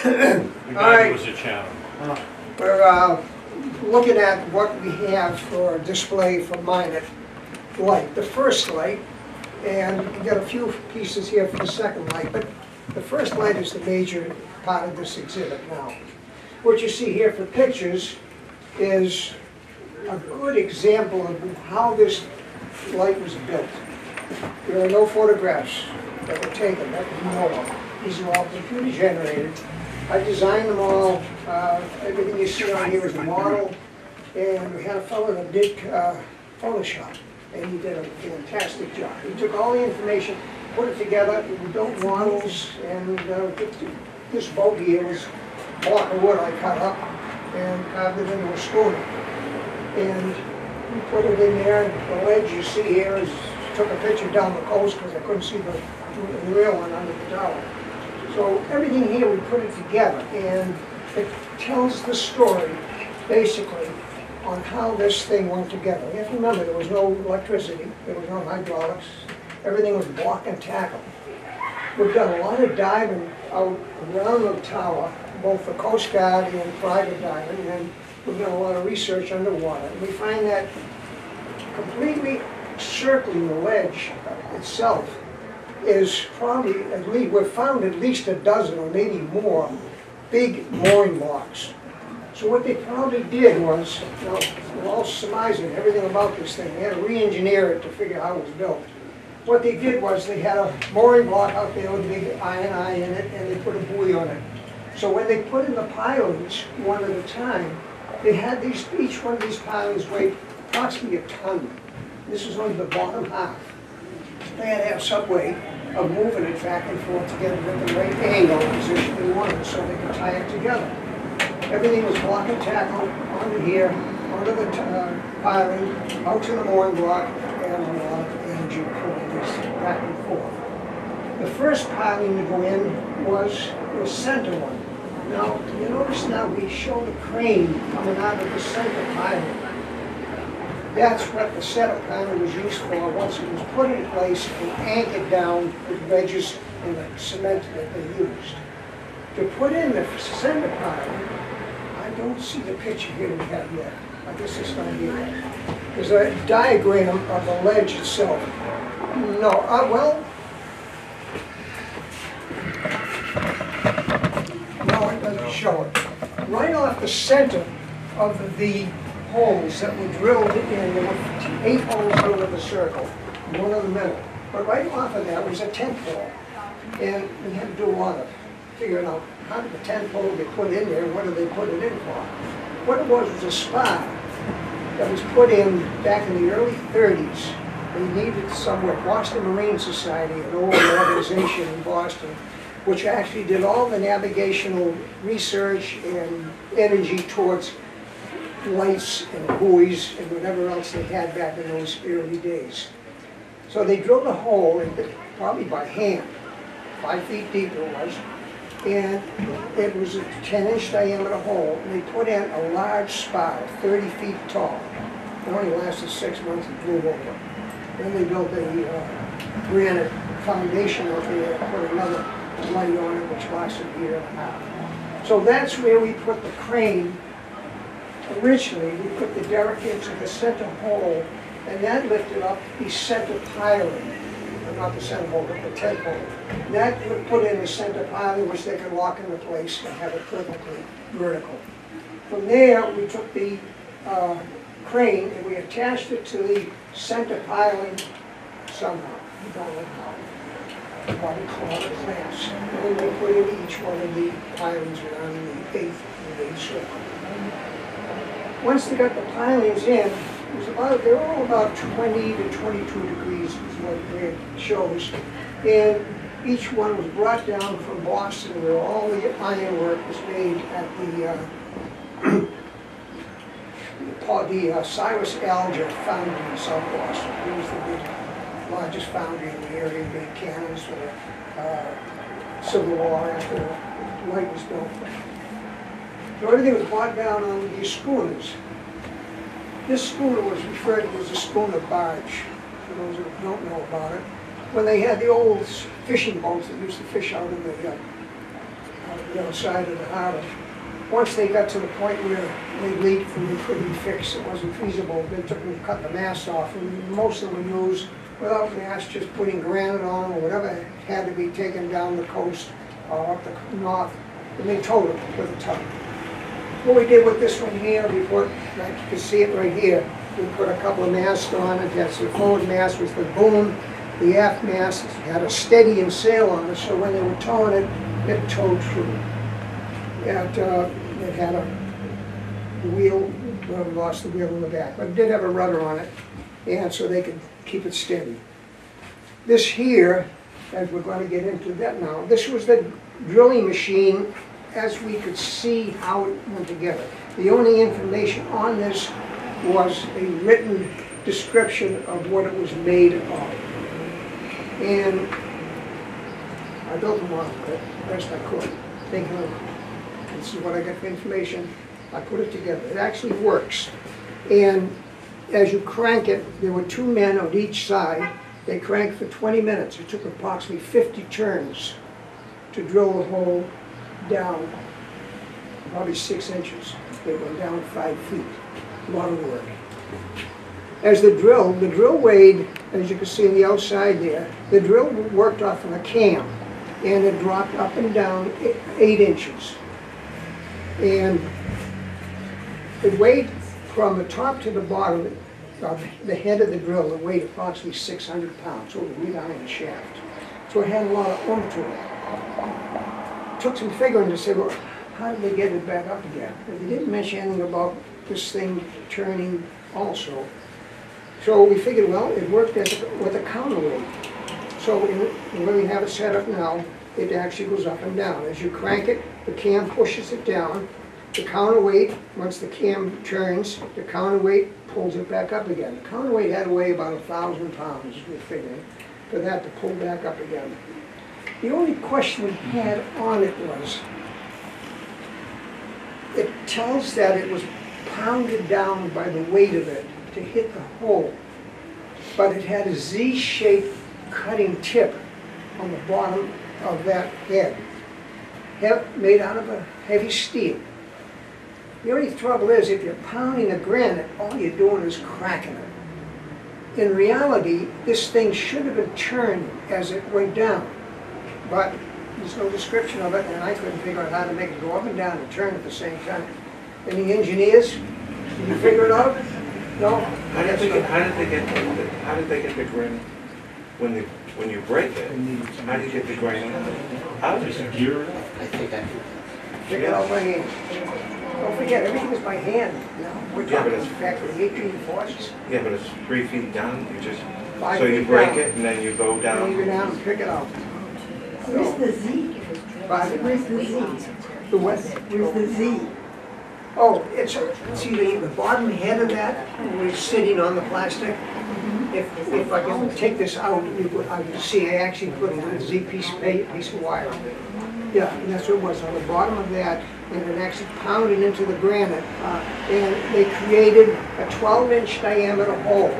The guy was a challenge. We're looking at what we have for display for Minot light. The first light, and we got a few pieces here for the second light, but the first light is the major part of this exhibit now. What you see here for pictures is a good example of how this light was built. There are no photographs that were taken that we know of. These are all computer generated. I designed them all. Everything you see on here is a model. And we had a fellow that did Photoshop, and he did a fantastic job. He took all the information, put it together, we built models, and this boat here was a block of wood I cut up and carved it into a schooner. And we put it in there. The ledge you see here is, took a picture down the coast because I couldn't see the real one under the tower. So everything here, we put it together, and it tells the story, basically, on how this thing went together. You have to remember, there was no electricity, there was no hydraulics, everything was block and tackle. We've done a lot of diving out around the tower, both for Coast Guard and private diving, and we've done a lot of research underwater. And we find that completely circling the ledge itself is probably, at least, we've found at least a dozen or maybe more big mooring blocks. So what they probably did was, you know, we're all surmising everything about this thing. They had to re-engineer it to figure out how it was built. What they did was they had a mooring block out there with a big iron eye in it, and they put a buoy on it. So when they put in the pilings, one at a time, they had these, each one of these pilings weighed approximately a ton. This is only the bottom half. They had to have some way of moving it back and forth to get it at the right angle position they wanted so they could tie it together. Everything was block and tackle onto here, onto the piling, out to the mooring block, and a lot of energy pulling this back and forth. The first piling to go in was the center one. Now, you notice now we show the crane coming out of the center piling. That's what the setup piling was used for once it was put in place and anchored down with wedges and the cement that they used. To put in the center piling, I don't see the picture here we have yet. I guess it's not here. There's a diagram of the ledge itself. No, well, no, it doesn't show it. Right off the center of the holes that were drilled in, there were 8 holes drilled in the circle, one in the middle. But right off of that was a tent pole. And we had to do a lot of figuring out how did the tent pole get put in there and what did they put it in for. What it was a spar that was put in back in the early 30s. They needed somewhere. Boston Marine Society, an old organization in Boston, which actually did all the navigational research and energy towards lights and buoys and whatever else they had back in those early days. So they drilled a hole, probably by hand, 5 feet deep it was, and it was a 10-inch diameter hole, and they put in a large spar, 30 feet tall. It only lasted 6 months and blew over. Then they built a granite foundation out there, put another light on it, which lasted a year and a half. So that's where we put the crane. Originally, we put the derrick into the center hole, and that lifted up the center piling. Not the center hole, but the tent hole. That would put in the center piling, which they could lock into place and have it perfectly vertical. From there, we took the crane and we attached it to the center piling somehow. We don't know how. Probably called it clamps. And then we put in each one of the pilings around the 8th circle. Once they got the pilings in, it was about, they were all about 20 to 22 degrees is what it shows. And each one was brought down from Boston where all the ironwork was made at the Cyrus Alger foundry in South Boston. It was the largest foundry in the area, made cannons for the Civil War after the light was built. So everything was brought down on these schooners. This schooner was referred to as a schooner barge, for those who don't know about it. When they had the old fishing boats that used to fish out in the on the other side of the harbor. Once they got to the point where they leaked and they couldn't be fixed, it wasn't feasible, they took and cut the mast off, and most of them were used without mast, just putting granite on or whatever had to be taken down the coast or up the north, and they towed it with a tug. What we did with this one here, we put, like you can see it right here, we put a couple of masts on it. That's the forward mast was the boom, the aft mast had a steadying sail on it, so when they were towing it, it towed through. It had a wheel, well, we lost the wheel in the back, but it did have a rudder on it, and so they could keep it steady. This here, as we're going to get into that now, this was the drilling machine as we could see how it went together. The only information on this was a written description of what it was made of. And I built them on it best I could, thinking of this is what I got for information. I put it together. It actually works. And as you crank it, there were 2 men on each side. They cranked for 20 minutes. It took approximately 50 turns to drill the hole down probably 6 inches. They went down 5 feet. A lot of work. As the drill weighed, as you can see on the outside there, the drill worked off of a cam, and it dropped up and down 8 inches. And it weighed from the top to the bottom of the head of the drill, it weighed approximately 600 pounds over the iron shaft. So it had a lot of oomph to it. Took some figuring to say, well, how did they get it back up again? But they didn't mention anything about this thing turning also. So we figured, well, it worked with a counterweight. So in where we have it set up now, it actually goes up and down. As you crank it, the cam pushes it down. The counterweight, once the cam turns, the counterweight pulls it back up again. The counterweight had to weigh about 1,000 pounds, we're figuring, for that to pull back up again. The only question we had on it was, it tells that it was pounded down by the weight of it to hit the hole, but it had a Z-shaped cutting tip on the bottom of that head, made out of a heavy steel. The only trouble is, if you're pounding a granite, all you're doing is cracking it. In reality, this thing should have been turned as it went down, but there's no description of it, and I couldn't figure out how to make it go up and down and turn at the same time. Any engineers? Did you figure it out? No? How did they get the granite? When you break it, how do you get the granite out? How does it gear it up? I think I Figure it out by hand. Don't forget, everything is by hand. You know? We're talking factory 18 forces. Yeah, but it's 3 feet down. You just 5 so you feet break down. it and then you go down. And you go down and pick it up. Where's the Z? Where's the Z? The what? Where's the Z? Oh, it's, see the bottom head of that, where it's sitting on the plastic? If I can take this out, I can see I actually put a Z piece of wire on it. Yeah, and that's what it was, on the bottom of that, and it actually pounded into the granite. And they created a 12-inch diameter hole.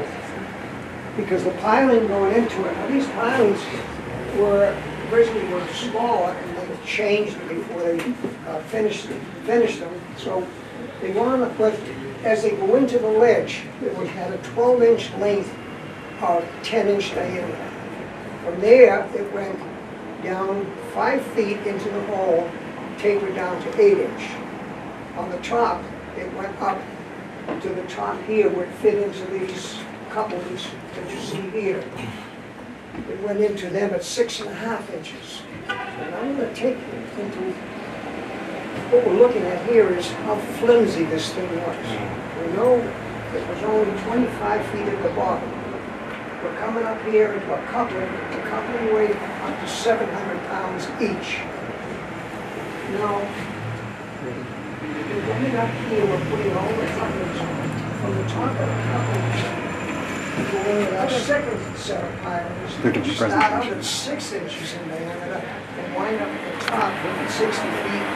Because the piling going into it, now these pilings were, originally were smaller, and they changed them before they finished them. So they wanted to put, as they go into the ledge, it had a 12-inch length of 10-inch diameter. From there, it went down 5 feet into the hole, tapered down to 8-inch. On the top, it went up to the top here, where it fit into these couplings that you see here. It went into them at 6.5 inches. And I'm going to take into what we're looking at here is how flimsy this thing was. We know it was only 25 feet at the bottom. We're coming up here into a coupling. The coupling weighed up to 700 pounds each. Now, coming up here, we're putting all the couplings on. From the top of the couplings, going with our second set of pilings, we start out at 6 inches in diameter and wind up at the top at 60 feet.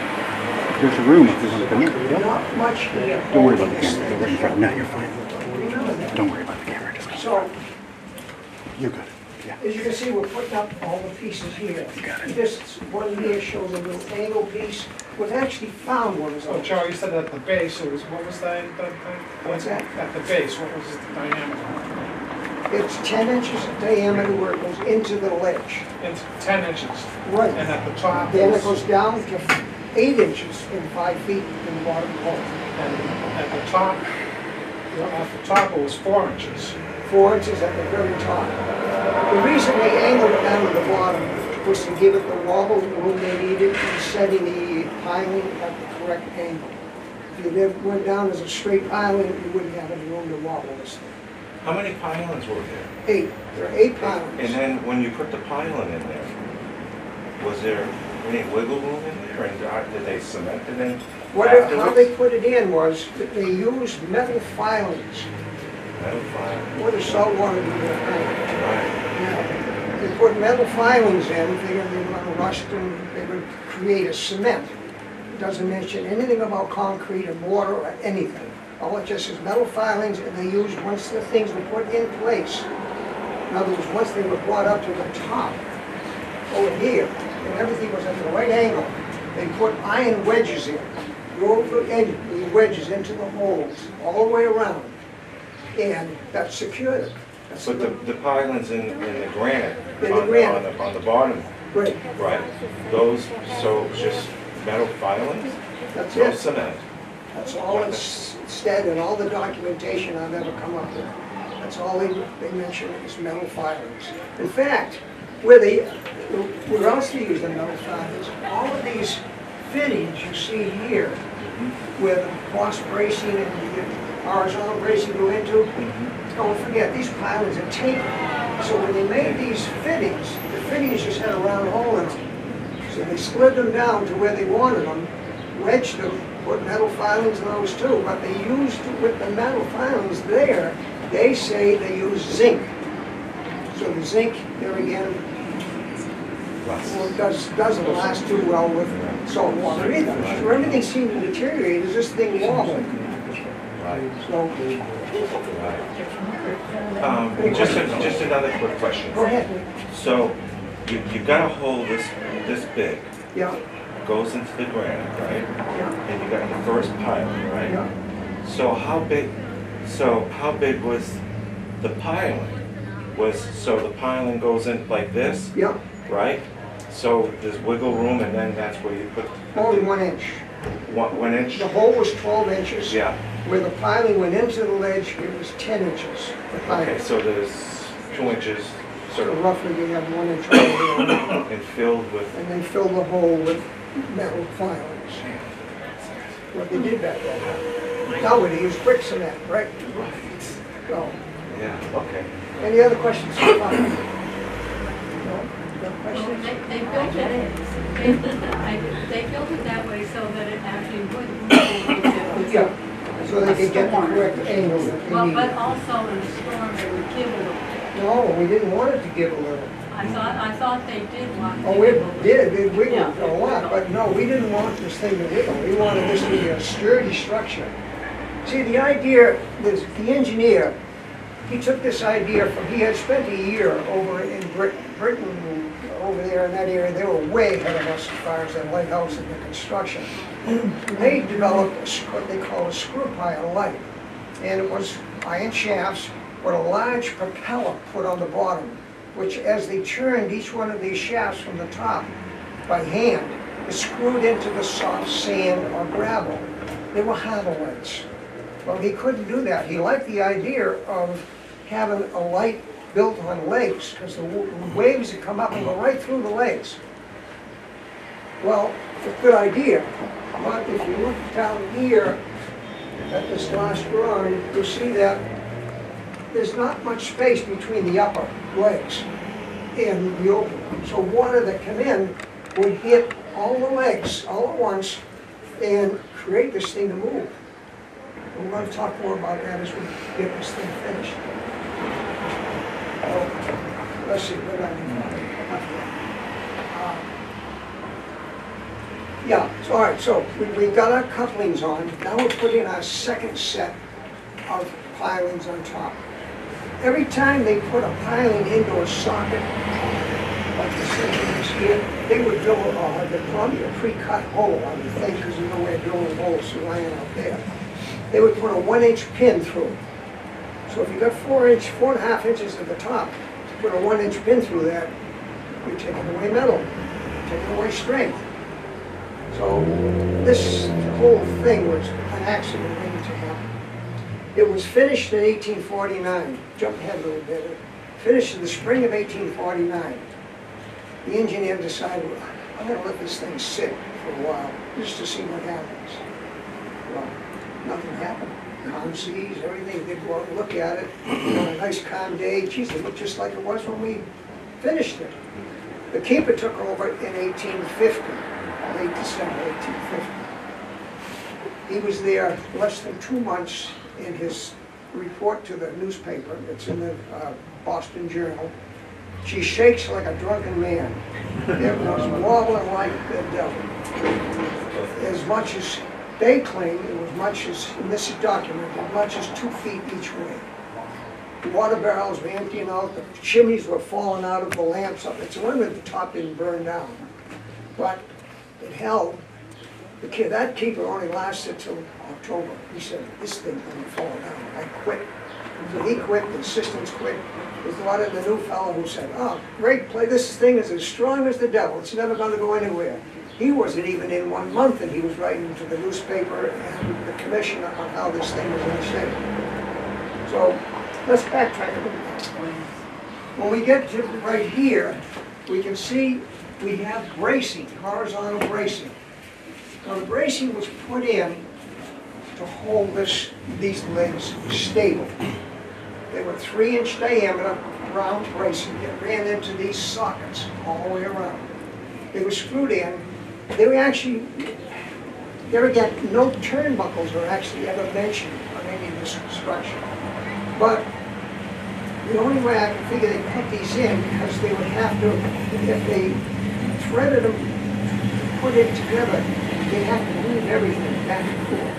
There's a room if you want to come in. Not much here. Don't worry about the camera. Don't worry. No, you're fine. Don't worry about the camera. Just So, you're good. As you can see, we're putting up all the pieces here. This one here shows a little angle piece. We've actually found one of Oh, those. Joe, you said at the base, it was, what was the What's that? At the base, what was the diameter? It's 10 inches in diameter where it goes into the ledge. It's 10 inches. Right. And at the top Then it is, goes down to 8 inches and 5 feet in the bottom hole. and at the top it was 4 inches. 4 inches at the very top. The reason they angled it down to the bottom was to give it the wobble room they needed in setting the piling at the correct angle. If you went down as a straight piling, you wouldn't have any room to wobble this thing. How many pylons were there? 8. There are 8 pilings. And then when you put the pylon in there, was there any wiggle room in there? And did they cement it in How afterwards? they put it in was that they used metal filings. Metal pylon. What does salt water do to the paint? Right. Yeah. They put metal filings in, figuring they were going to rust and they would create a cement. It doesn't mention anything about concrete or mortar or anything. All it just is metal filings, and they used, once the things were put in place, in other words, once they were brought up to the top, over here, and everything was at the right angle, they put iron wedges in, drove the wedges into the holes, all the way around, and that secured it. That's But the pylons in the granite, In the granite. on the bottom, great. right? Those, so just metal filings? That's No it. cement? That's all it's said in all the documentation I've ever come up with. That's all they mention is metal filings. In fact, where else they use the metal filings, all of these fittings you see here, where the cross bracing and the horizontal bracing go into, don't forget, these pilings are tapered. So when they made these fittings, the fittings just had a round hole in them. So they slid them down to where they wanted them, wedged them, put metal filings in those too, but they used, with the metal filings there, they say they use zinc. So the zinc, there again, well, doesn't last too well with salt water either. So everything seemed to deteriorate as this thing wobbled. Right. So, Right. Just another quick question. go ahead. So, you've got a hole this big, Yeah, goes into the granite, right? yeah, And you got the first pylon, right? yeah. So how big was the pylon? So the pylon goes in like this, Yeah, right? So there's wiggle room, and then that's where you put only 1 inch. 1 inch? The hole was 12 inches. Yeah. Where the piling went into the ledge, it was 10 inches. The piling. Okay, so there's 2 inches So sort of roughly you have 1 inch over there. and filled with. And they fill the hole with metal filings. What they did back then. Now they use brick cement, right? So, Yeah. Okay. any other questions so far? No? No questions? They built it, they built it that way so that it actually wouldn't move. Yeah, so they could get the correct angle that they But need. also in a storm, it would give a little. No, we didn't want it to give a little. I thought they did want to Oh, give it a little. did, it wiggled Yeah. a lot, but no, we didn't want this thing to wiggle. We wanted this to be a sturdy structure. See, the idea, the engineer, he took this idea from, he had spent a year over in Britain, over there in that area. They were way ahead of us as far as the Lighthouse and the construction. They developed what they call a screw pile light. And it was iron shafts with a large propeller put on the bottom, which as they turned each one of these shafts from the top by hand, is screwed into the soft sand or gravel. They were harbor lights. Well, he couldn't do that. He liked the idea of having a light built on legs, because the waves would come up and go right through the legs. Well, it's a good idea, but if you look down here at this last drawing, you'll see that there's not much space between the upper legs and the open. So water that come in would hit all the legs all at once and create this thing to move. We're going to talk more about that as we get this thing finished. Oh, let's see, what do I need? Yeah, so, all right, so we've got our couplings on. Now we're putting our second set of pilings on top. every time they put a piling into a socket, like the sections here, they would drill probably a pre-cut hole, I would think, because there's no way of drilling holes through iron out there. They would put a 1-inch pin through it. So if you got 4.5 inches at the top, put a 1-inch pin through that, you're taking away metal, taking away strength. So this whole thing was an accident waiting to happen. It was finished in 1849, jump ahead a little bit, finished in the spring of 1849. The engineer decided, well, I'm going to let this thing sit for a while, just to see what happens. Well, nothing happened. Calm seas, everything, they'd go out and look at it on a nice calm day. Geez, it looked just like it was when we finished it. The keeper took over in 1850, late December 1850. He was there less than 2 months. In his report to the newspaper, it's in the Boston Journal, she shakes like a drunken man. It was wobbling like the devil. As much as they claim, it was much as, and this is documented, as much as 2 feet each way. The water barrels were emptying out, the chimneys were falling out of the lamps. It's a wonder the top didn't burn down. But it held. That keeper only lasted till October. He said, this thing's going to fall down. I quit. So he quit, the assistants quit. There's a lot of the new fellow who said, oh, great play, this thing is as strong as the devil. It's never going to go anywhere. He wasn't even in 1 month, and he was writing to the newspaper and the commissioner on how this thing was going to stay. So let's backtrack a little bit. When we get to right here, we can see we have bracing, horizontal bracing. Now the bracing was put in to hold these legs stable. They were 3-inch diameter round bracing that ran into these sockets all the way around. They were screwed in. They were actually, there again, no turnbuckles were actually ever mentioned on any of this construction. But the only way I can figure they put these in, because they would have to, if they threaded them, put it together, they have to move everything back and forth.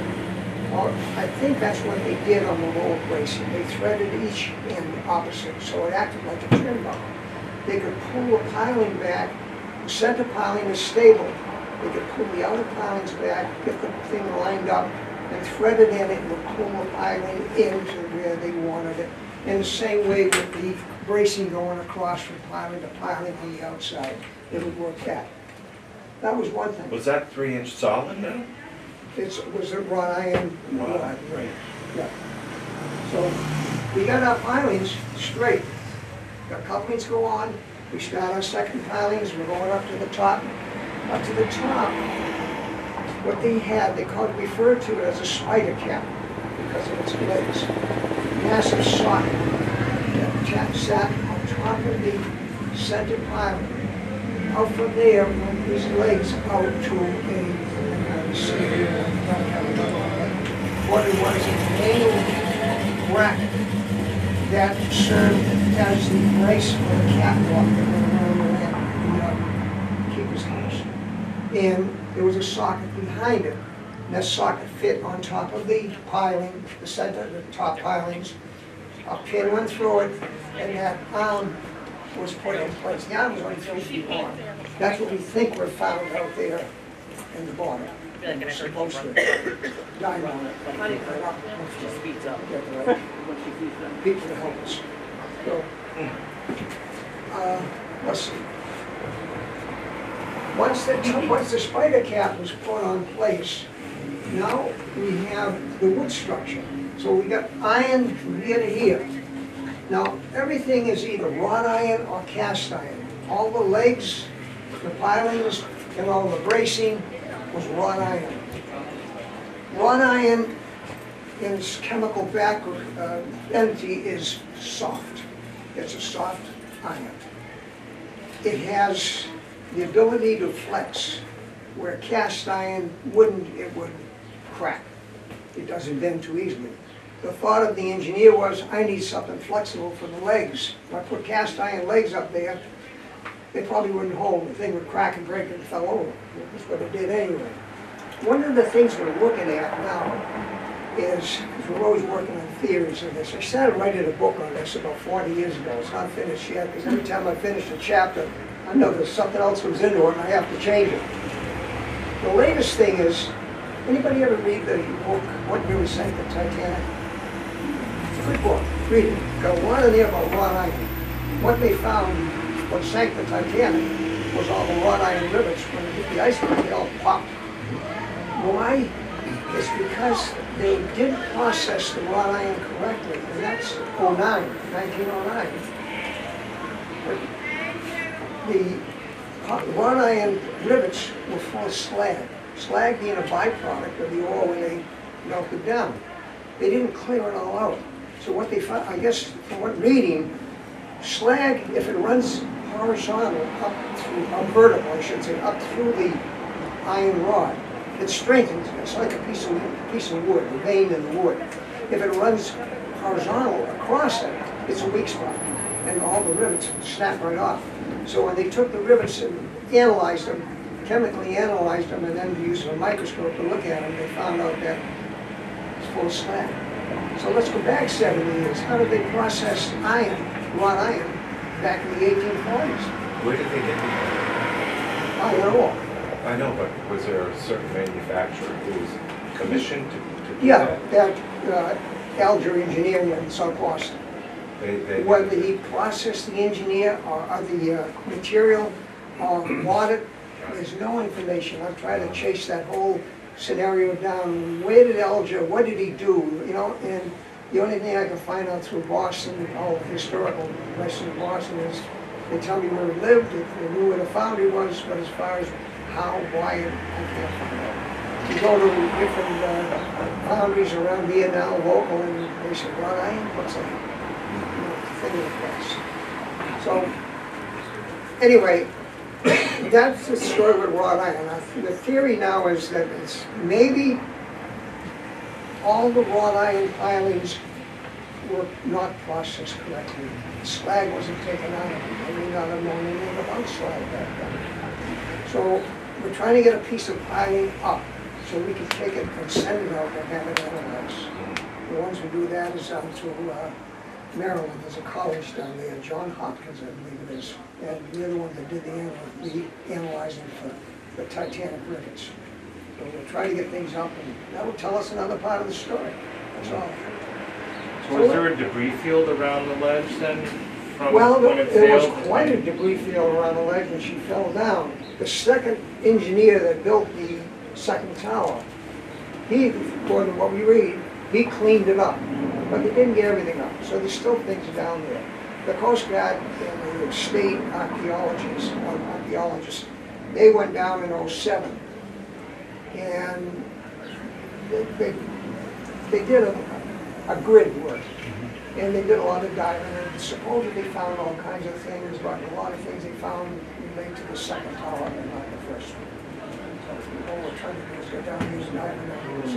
Well, I think that's what they did on the lower bracing. They threaded each end opposite, so it acted like a turnbuckle. They could pull the piling back. The center piling is stable. They could pull the outer pilings back, get the thing lined up, and thread it in it, and pull the piling into where they wanted it. In the same way with the bracing going across from piling to piling on the outside. It would work that. That was one thing. Was that 3-inch solid now? It was a wrought iron. Right. Yeah. So we got our pilings straight. The couplings go on. We start our second pilings. We're going up to the top. Up to the top, what they had, they referred to it as a spider cap because of its legs. Massive socket that sat on top of the center piling. Out from there, went his legs out to what it was, a manual bracket that served as the brace for the catwalk that went around the keeper's house. And there was a socket behind it. And that socket fit on top of the piling, the center, the top pilings. A pin went through it, and that arm was put in place. The arm was only 3 feet long. That's what we think were found out there in the bottom. We're supposed to dive on it. She speeds up. Get the right people to help us. So, let's see. Once the spider cap was put on place, now we have the wood structure. So we got iron from here to here. Now everything is either wrought iron or cast iron. All the legs, the pilings, and all the bracing was wrought iron. Wrought iron in its chemical entity is soft. It's a soft iron. It has the ability to flex, where cast iron wouldn't, it would crack. It doesn't bend too easily. The thought of the engineer was, I need something flexible for the legs. If I put cast iron legs up there, they probably wouldn't hold. The thing would crack and break and fell over. That's what it did anyway. One of the things we're looking at now is, because we're always working on theories of this. I started writing a book on this about 40 years ago. It's not finished yet, because every time I finish a chapter, I know there's something else comes into it and I have to change it. The latest thing is, anybody ever read the book, What Really Sank the Titanic? It's a good book, read it. Got a lot in there about wrought iron. What they found, what sank the Titanic, was all the wrought iron rivets. When it hit the iceberg, they all popped. Why? It's because they didn't process the wrought iron correctly, and that's 1909. But the wrought iron rivets were full of slag. Slag being a byproduct of the ore when they melted down. They didn't clear it all out. So what they found, I guess, from what reading, slag, if it runs horizontal up through, vertical, I should say, up through the iron rod, it strengthens it. It's like a piece of wood, a vein in the wood. If it runs horizontal across it, it's a weak spot, and all the rivets snap right off. So when they took the rivets and analyzed them, chemically analyzed them, and then used a microscope to look at them, they found out that it's full of slag. So let's go back 70 years. How did they process iron, wrought iron, back in the 1840s? Where did they get the Iron ore. I know, but was there a certain manufacturer who was commissioned to do Yeah, that? that Alger Engineering in South Boston. They Whether he processed the engineer or the material or bought it, there's no information. I've tried to chase that whole scenario down. Where did Alger, what did he do? You know, and the only thing I can find out through Boston, all the historical places in Boston, is they tell me where he lived, if they knew where the foundry was, but as far as how, why, I can't find out. You go to different foundries around here now, local, and they say, wrought iron, what's that? Thing of the past. So, anyway, that's the story with wrought iron. The theory now is that it's maybe all the wrought iron pilings were not processed correctly. Slag wasn't taken out of them. I may not have known anything about slag back then. So we're trying to get a piece of piling up so we can take it and send it out and have it analyzed. The ones who do that is out through Maryland. There's a college down there, John Hopkins, I believe it is, and they're the ones that did the analyzing for the Titanic rivets. So we'll try to get things up, and that will tell us another part of the story. That's all. So was there a debris field around the ledge then? From Well, when it there was failed? quite a debris field around the ledge when she fell down. The second engineer that built the second tower, he, according to what we read, he cleaned it up, but he didn't get everything up. So there's still things down there. The Coast Guard and the state archaeologists, they went down in '07, and they did a grid work, and they did a lot of diving, and supposedly found all kinds of things, but a lot of things they found relate to the second tower and not the first one. So all we're trying to do is get down and use diving and use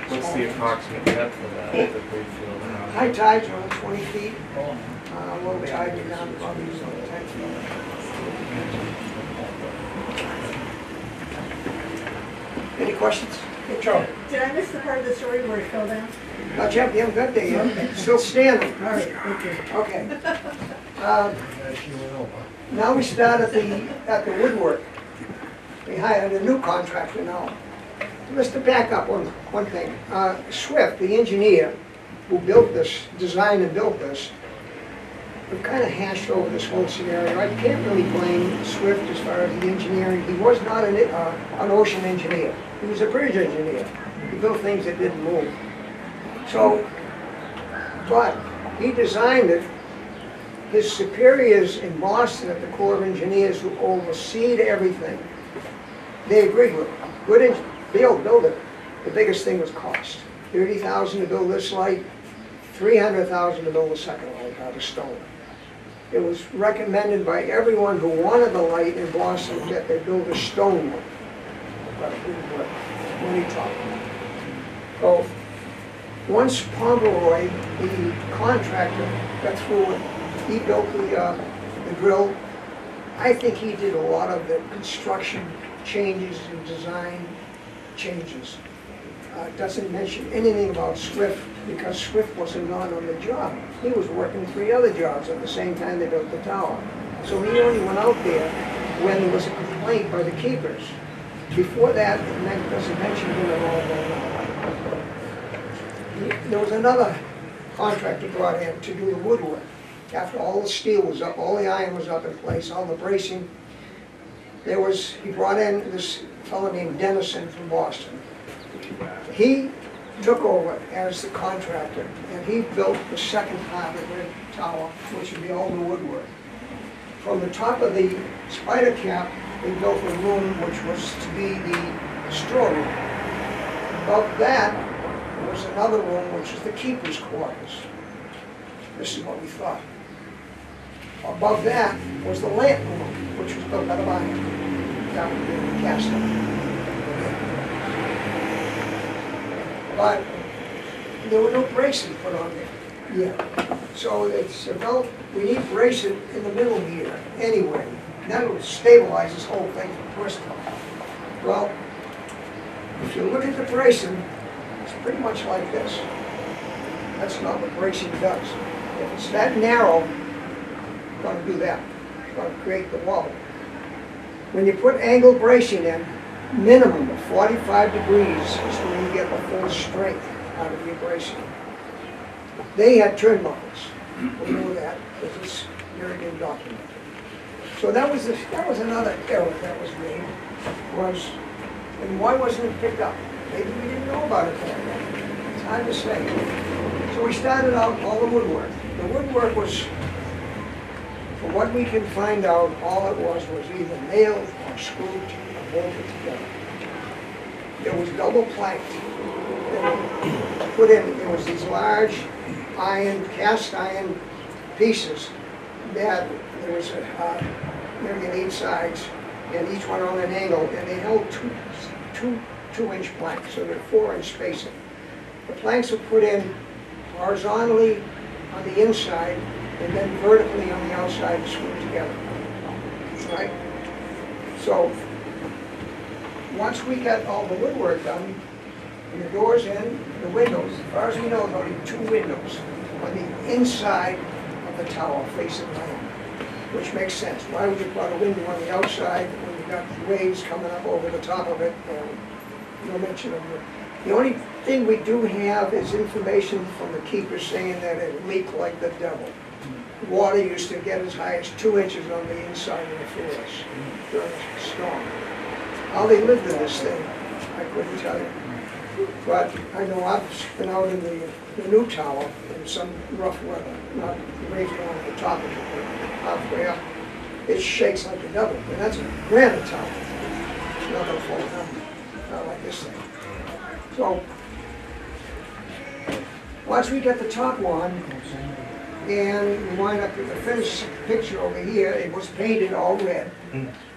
What's the approximate depth of that debris field around? high tides are only 20 feet. Low tide is down probably 10 feet. Any questions? Hey, Joe. Did I miss the part of the story where it fell down? Jeff, you haven't got there yet. Still standing. All right, okay. Okay. Now we start at the woodwork. We hired a new contractor now. Let's back up one thing. Swift, the engineer who built this, designed and built this, we've kind of hashed over this whole scenario. I can't really blame Swift as far as the engineering. He was not an ocean engineer. He was a bridge engineer. He built things that didn't move. So, but he designed it. His superiors in Boston at the Corps of Engineers who overseed everything, they agreed with him. Good engineer. Build it. The biggest thing was cost. $30,000 to build this light, $300,000 to build the second light out of stone. It was recommended by everyone who wanted the light in Boston that they build a stone one. But it didn't work. Money talk. So once Pomeroy, the contractor, got through it, he built the grill. I think he did a lot of the construction changes and design changes. doesn't mention anything about Swift, because Swift wasn't on the job. He was working 3 other jobs at the same time they built the tower. So he only went out there when there was a complaint by the keepers. Before that, it doesn't mention him at all. There was another contractor brought in to do the woodwork. After all the steel was up, all the iron was up in place, all the bracing, he brought in this fellow named Dennison from Boston. He took over as the contractor, and he built the second part of the tower, which would be all the woodwork. From the top of the spider cap, they built a room which was to be the storeroom. Above that was another room which is the keeper's quarters. This is what we thought. Above that was the lamp room, which was built out of iron. That would be the cast iron. But there were no bracing put on there yet. So it's developed, we need bracing in the middle here anyway. That would stabilize this whole thing from twisting. Well, if you look at the bracing, it's pretty much like this. That's not what bracing does. If it's that narrow, it's going to do that. It's going to create the wall. When you put angle bracing in, minimum of 45 degrees is when you get the full strength out of your bracing. They had turn buckles. We know that because it's very good documented. So that was another error that was made. And why wasn't it picked up? Maybe we didn't know about it then. It's hard to say. So we started out all the woodwork. The woodwork was, for what we can find out, all it was either nailed or screwed or bolted together. It was double planked. Put in, there was these large iron, cast iron pieces that there was maybe on 8 sides, and each one on an angle, and they held two-inch planks, so they're 4-inch spacing. The planks were put in horizontally on the inside, and then vertically on the outside and screwed together. Right? So, once we got all the woodwork done, and the doors in, the windows, as far as we know, there's only 2 windows on the inside of the tower facing land, which makes sense. Why would you put a window on the outside when you've got waves coming up over the top of it, and no mention of it? The only thing we do have is information from the keeper saying that it leaked like the devil. Water used to get as high as 2 inches on the inside of the floors during a storm. How they lived in this thing, I couldn't tell you. But I know I've been out in the new tower in some rough weather, not raised on the top of it, but halfway up. It shakes like the devil, and that's a granite tower. It's not going to fall down, not like this thing. So, once we get the top one, and we wind up with the finished picture over here, it was painted all red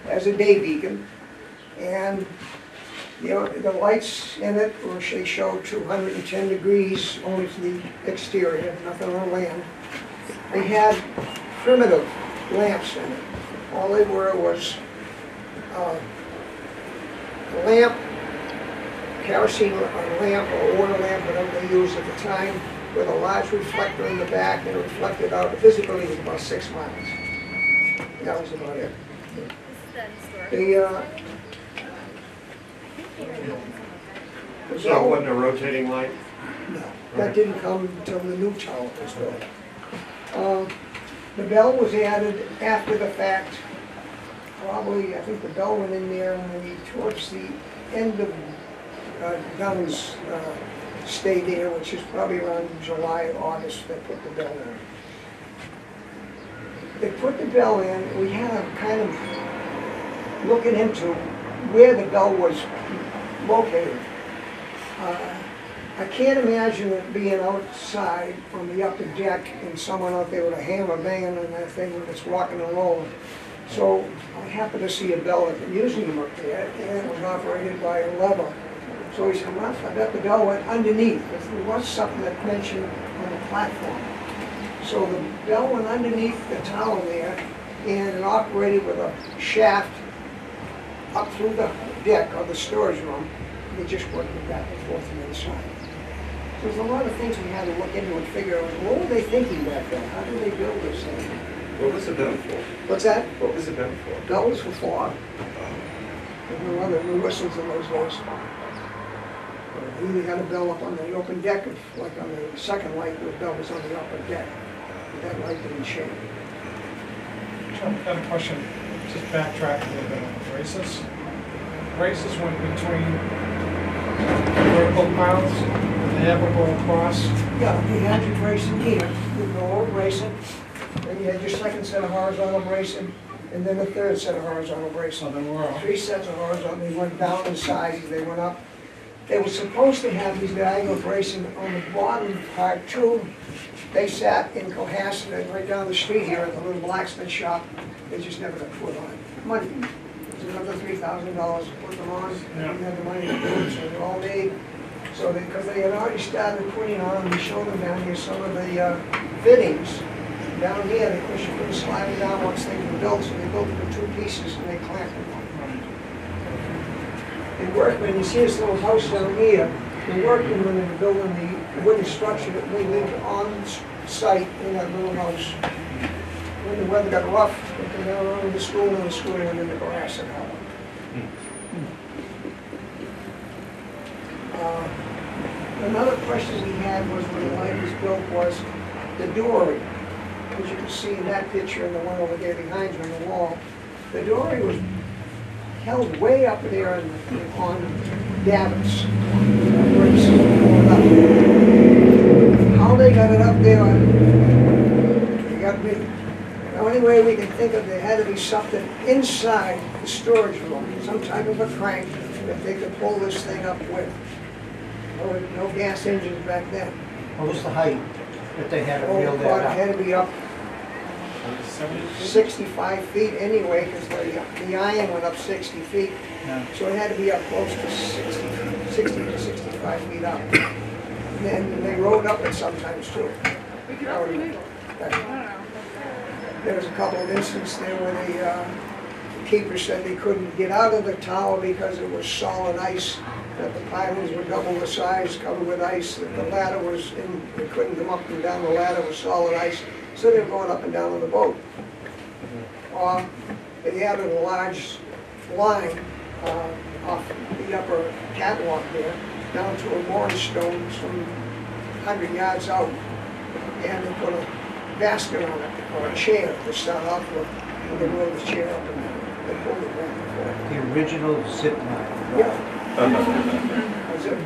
as a day beacon, and the lights in it, they show 210 degrees only to the exterior, nothing on land. They had primitive lamps in it. All they were was a lamp, kerosene lamp or oil lamp, whatever they used at the time, with a large reflector in the back, and it reflected out. The visibility was about 6 miles. That was about it. So it wasn't a rotating light? No, that didn't come until the new tower was built. The bell was added after the fact. Probably, I think the bell went in there towards the end of Gunn's stay there, which is probably around July, August, they put the bell in. They put the bell in, we had a kind of looking into where the bell was located. I can't imagine it being outside on the upper deck and someone out there with a hammer banging on that thing when it's rocking and rolling. So I happened to see a bell at the museum up there, and it was operated by a lever. So he said, well, I bet the bell went underneath, because there was something that mentioned on the platform. So the bell went underneath the tower there, and it operated with a shaft up through the deck of the storage room, they just worked it back and forth from the other side. There's a lot of things we had to look into and figure out, what were they thinking back then? How did they build this thing? What was it built for? What's that? What was it built for? That was for fog. There were no other whistles in those days. We either had a bell up on the open deck, like on the second light, the bell was on the upper deck. That light didn't change. I've got a question, just backtrack a little bit on the braces. Braces went between vertical piles, they ever go across. Yeah, you had your bracing here, you go over bracing, then you had your second set of horizontal bracing, and then the third set of horizontal bracing. So they were all. 3 sets of horizontal, they went down in size, they went up. They were supposed to have these diagonal bracing on the bottom part too. They sat in Cohasset, right down the street here at the little blacksmith shop. They just never got put on. Money. It was another $3,000 to put them on. They didn't have the money to do it, so they're all made. So because they had already started putting on, we showed them down here some of the fittings. Down here, they pushed it, couldn't slide it down once things were built, so they built it in 2 pieces and they clamped them on. The workmen, you see this little house down here, the workmen, when they were building the wooden structure, they lived on site in that little house. When the weather got rough, they came down around to the school and the school went in the Cohasset house. Another question we had was when the light was built was the dory. As you can see in that picture and the one over there behind you on the wall, the dory was held way up there on davits. How they got it up there, they got me. The only way we can think of, there had to be something inside the storage room, some type of a crank that they could pull this thing up with. No gas engines back then. What was the height that they had to Oh, reel God, that it up? had to be up 65 feet anyway, because the iron went up 60 feet. Yeah. So it had to be up close to 60 to 65 feet up. And then they rode up it sometimes too. There was a couple of instances there where the keeper said they couldn't get out of the tower because it was solid ice, that the pylons were double the size, covered with ice, that the ladder was in, they couldn't come up and down the ladder with solid ice, so they were going up and down on the boat. They added a large line off the upper catwalk there, down to a mooring stone some 100 yards out, and they put a basket on it, or a chair to start off with, and they rolled the chair up and they pulled it back and forth. The original zip line. Yeah. That's it.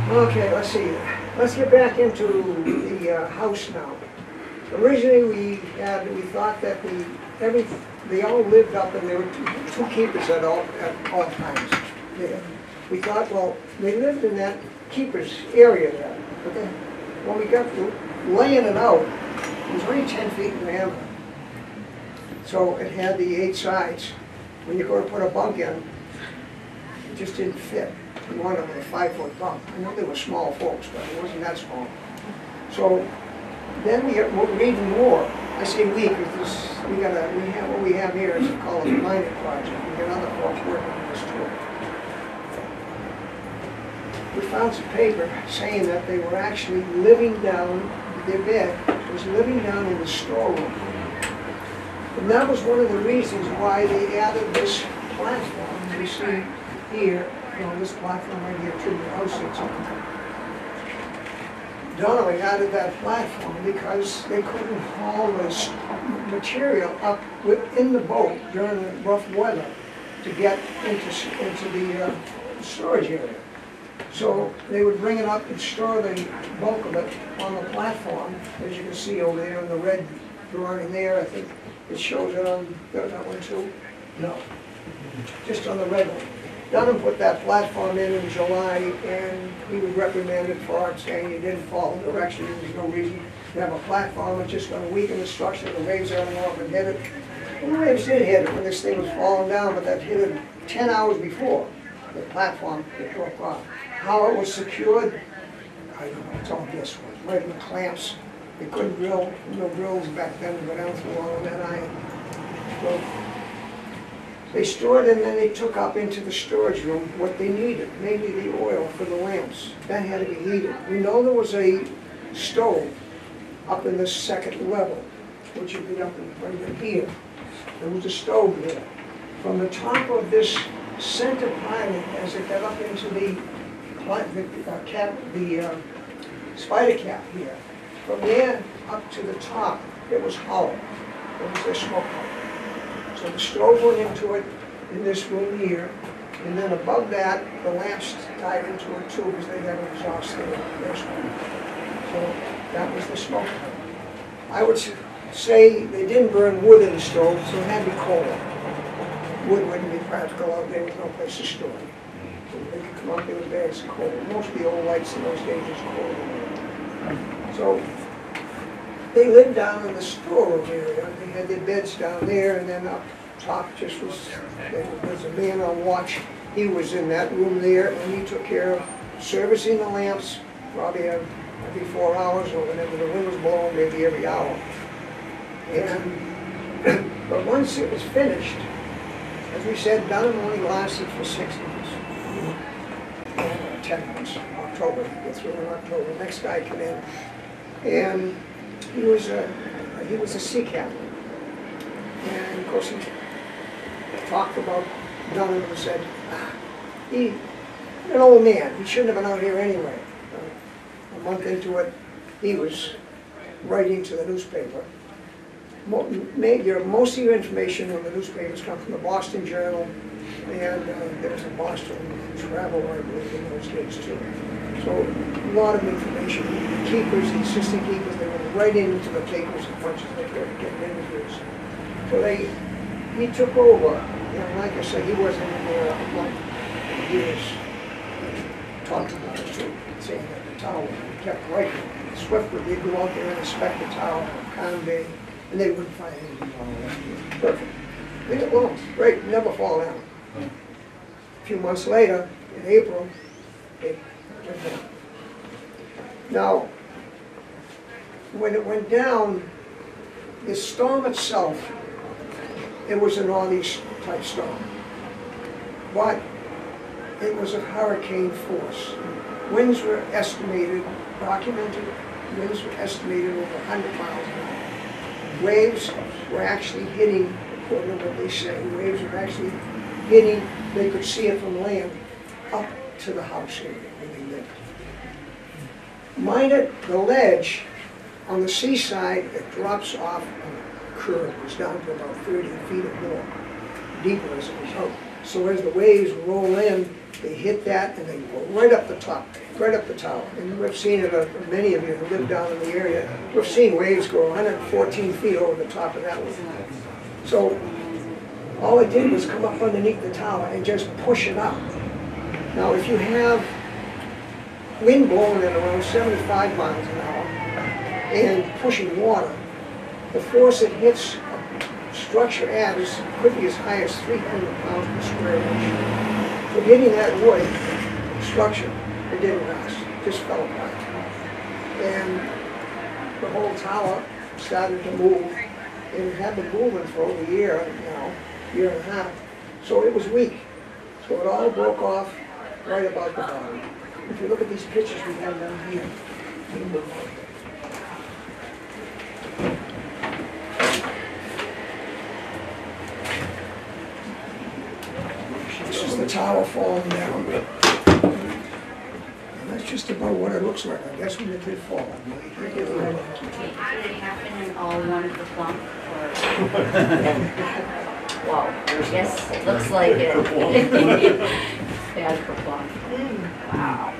Okay, let's see. Let's get back into the house now. Originally, we thought that they all lived up, and there were two keepers at all times there. We thought, well, they lived in that keeper's area there. But then, when we got to laying it out, it was only 10 feet in diameter. So it had the 8 sides. When you go to put a bunk in, it just didn't fit. We wanted a 5-foot bunk. I know they were small folks, but it wasn't that small. So then we're reading more. I say we because what we have here is called a Minot project. We got other folks working on this too. We found some paper saying that they were actually living down, their bed was living down in the storeroom. And that was one of the reasons why they added this platform we see here, this platform right here, too, the house sits on. Donnelly added that platform because they couldn't haul this material up within the boat during the rough weather to get into the storage area. So they would bring it up and store the bulk of it on the platform, as you can see over there in the red drawing there. I think it shows it on that one too. No, just on the red one. Dunham put that platform in July, and he was reprimanded for it, saying he didn't follow directions. There's no reason to have a platform. It's just going to weaken the structure. The waves are going to go up and hit it. And the waves did hit it when this thing was falling down, but that hit it 10 hours before the platform it broke off. How it was secured, I don't know. It's all guesswork. Right in the clamps. They couldn't drill. No drills back then to go down through all of that iron. So They stored and then they took up into the storage room what they needed, mainly the oil for the lamps. That had to be heated. We know there was a stove up in the second level, which would be up in, right in here. There was a stove there. From the top of this center piling, as it got up into the spider cap here, from there up to the top, it was hollow. It was a smoke hole. So the stove went into it in this room here, and then above that, the lamps tied into it too, because they had an exhaust there. So that was the smoke hole. I would say they didn't burn wood in the stove, so it had to be coal. Wood wouldn't be practical out there, there was no place to store it. They could come up there with bags of coal. Most of the old lights in those days was coal. So they lived down in the storeroom area. They had their beds down there, and then up top just was, there was a man on watch. He was in that room there, and he took care of servicing the lamps, probably every 4 hours, or whenever the wind was blowing, maybe every hour. And but once it was finished, as we said, Dunham only lasted for 6 months. 10 months, October, get through in October. The next guy came in, and he was a sea captain. And of course he talked about Dunham and said, he's an old man, he shouldn't have been out here anyway. A month into it, he was writing to the newspaper. Most of your information on the newspapers come from the Boston Journal, and there was a Boston Travel, I believe, in those days too. So a lot of information. The keepers, the assistant keepers, they were writing into the papers as much as they could, getting interviews. So he took over, and like I said, he wasn't in there a month. He was talking about us too, saying that the tower, he kept writing. Swiftly, they'd go out there and inspect the tower on calm day, and they wouldn't find anything wrong with it. Perfect. Leave it alone. Great, never fall down. A few months later, in April, it went down. Now, when it went down, the storm itself, it was a northeast type storm. But it was of hurricane force. Winds were estimated, documented, winds were estimated over 100 miles an hour. Waves were actually hitting, according to what they say, waves were actually hitting, they could see it from land, up to the house area where they lived. Mind it, the ledge on the seaside, it drops off on a curve. It was down to about 30 feet or more, deeper as a result. So as the waves roll in, they hit that and they go right up the top, right up the tower. And we've seen it, many of you who live down in the area, we've seen waves go 114 feet over the top of that one. So all it did was come up underneath the tower and just push it up. Now if you have wind blowing at around 75 miles an hour and pushing water, the force it hits a structure at could be as high as 300 pounds per square inch. So hitting that wood structure, it didn't last, it just fell apart. And the whole tower started to move, and it had been moving for over a year now, year and a half. So it was weak. So it all broke off right about the bottom. If you look at these pictures we have down here, they move right there. This is the tower falling down. And that's just about what it looks like, I guess, when it did fall. Did it happen in all one at the plump, or? Wow, yes, it looks like it. Bad for plump. Wow.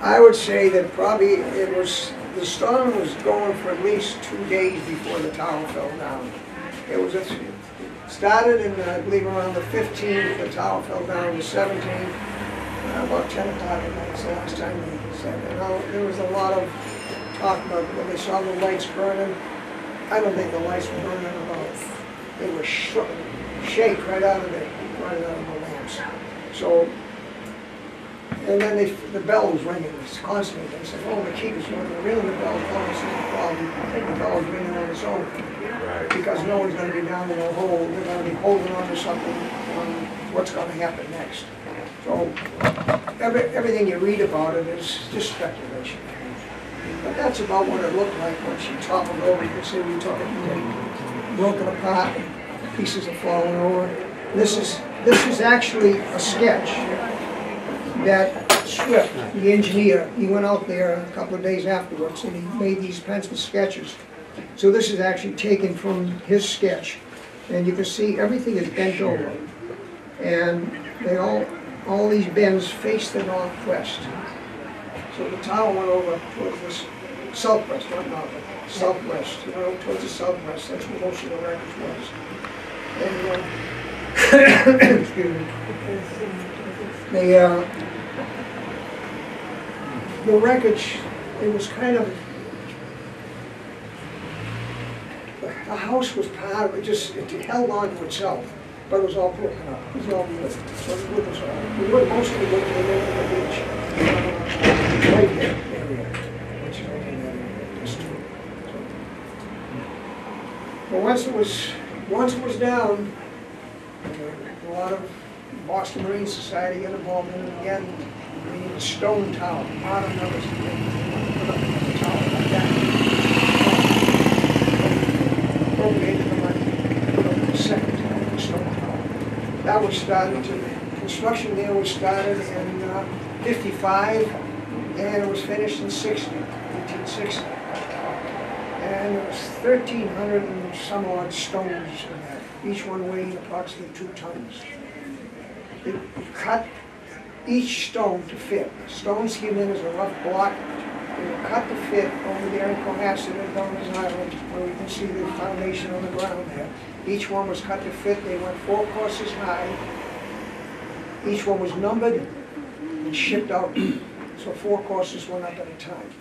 I would say that probably it was, the storm was going for at least 2 days before the tower fell down. It was started in, I believe, around the 15th, the tower fell down the 17th, about 10 o'clock at night, the last time they said. And there was a lot of talk about when they saw the lights burning. I don't think the lights were burning at all. They were shaped right out of the lamps. So And then the bell was ringing, it's constantly. They said, oh, the keeper's going to ring the bell, tell us there's a problem. I think the bell was ringing on its own. Right. Because no one's gonna be down in a hole, they're gonna be holding on to something, what's gonna happen next. So, everything you read about it is just speculation. But that's about what it looked like when she toppled over. You can see we took it and broken apart, pieces are falling over. This is actually a sketch that Swift, the engineer, he went out there a couple of days afterwards and he made these pencil sketches. So this is actually taken from his sketch. And you can see everything is bent over. And they all these bends face the northwest. So the tower went over towards this southwest, not north, but southwest, you know, towards the southwest. That's where most of the wreckage was. And, excuse me. The wreckage, it was kind of, the house was part of it, it held on to itself, but it was all broken up. It was all wood. So the wood was all, the wood, most of the wood came over the beach. Right there, area, which is right in that area, just two. But once it was down, a lot of Boston Marine Society got involved in it again. We need a stone tower, not another put up a tower like that. Appropriated the money, put up the second tower, the stone tower. That was started construction there was started in 55, and it was finished in 1860. And it was 1,300 and some odd stones in that, each one weighing approximately 2 tons. They cut each stone to fit. Stones came in as a rough block. They were cut to fit over there in Cohasset and Governor's Island, where we can see the foundation on the ground there. Each one was cut to fit. They went 4 courses high. Each one was numbered and shipped out. So 4 courses went up at a time.